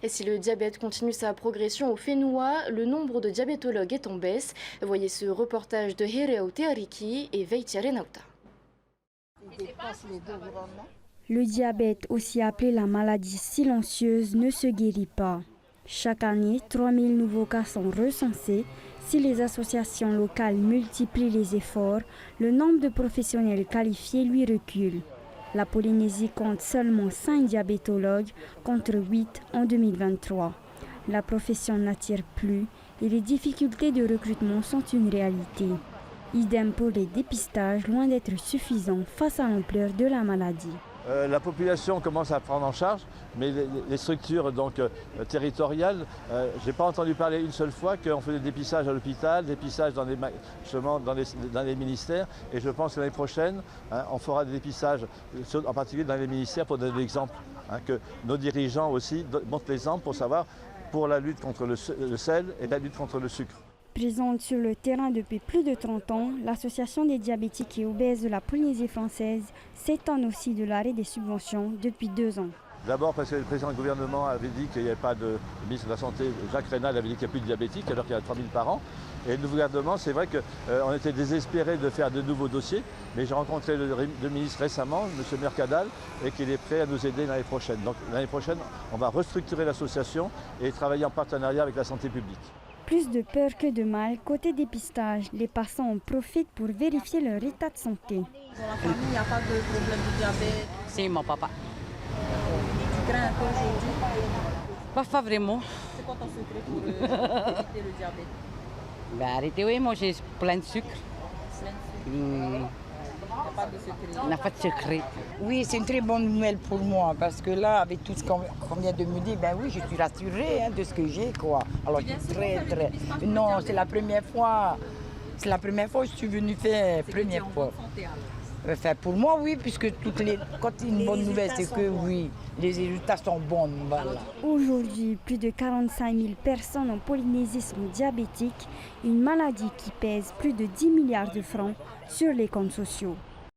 Et si le diabète continue sa progression au Fénois, le nombre de diabétologues est en baisse. Voyez ce reportage de Hireo Teariki et Veitia Renauta. Le diabète, aussi appelé la maladie silencieuse, ne se guérit pas. Chaque année, 3000 nouveaux cas sont recensés. Si les associations locales multiplient les efforts, le nombre de professionnels qualifiés lui recule. La Polynésie compte seulement 5 diabétologues contre 8 en 2023. La profession n'attire plus et les difficultés de recrutement sont une réalité. Idem pour les dépistages, loin d'être suffisants face à l'ampleur de la maladie. La population commence à prendre en charge, mais les structures territoriales, je n'ai pas entendu parler une seule fois qu'on fait des dépistages à l'hôpital, des dépistages dans les ministères. Et je pense que l'année prochaine, on fera des dépistages, en particulier dans les ministères, pour donner l'exemple. Que nos dirigeants aussi montrent l'exemple pour savoir, pour la lutte contre le sel et la lutte contre le sucre. Présente sur le terrain depuis plus de 30 ans, l'Association des diabétiques et obèses de la Polynésie française s'étonne aussi de l'arrêt des subventions depuis 2 ans. D'abord parce que le président du gouvernement avait dit qu'il n'y avait pas de... Le ministre de la Santé, Jacques Reynal, avait dit qu'il n'y a plus de diabétiques alors qu'il y en a 3000 par an. Et le gouvernement, c'est vrai qu'on était désespéré de faire de nouveaux dossiers, mais j'ai rencontré le ministre récemment, M. Mercadal, et qu'il est prêt à nous aider l'année prochaine. Donc l'année prochaine, on va restructurer l'association et travailler en partenariat avec la santé publique. Plus de peur que de mal, côté dépistage, les passants en profitent pour vérifier leur état de santé. Dans la famille, il n'y a pas de problème de diabète? C'est mon papa. Tu crains un peu aujourd'hui? Pas vraiment. C'est quoi ton secret pour éviter le diabète? Ben arrêtez, oui, moi j'ai plein de sucre. Plein de sucre. Il n'y a pas de secret. On n'a pas de secret. Oui, c'est une très bonne nouvelle pour moi parce que là, avec tout ce qu'on vient de me dire, ben oui, je suis rassurée de ce que j'ai, quoi. Alors, je suis très... Non, c'est la première fois. C'est la première fois que je suis venue faire. Première fois. Enfin, pour moi, oui, puisque quand il y a une bonne nouvelle, c'est que oui, les résultats sont bons. Voilà. Aujourd'hui, plus de 45 000 personnes en Polynésie sont diabétiques, une maladie qui pèse plus de 10 milliards de francs sur les comptes sociaux.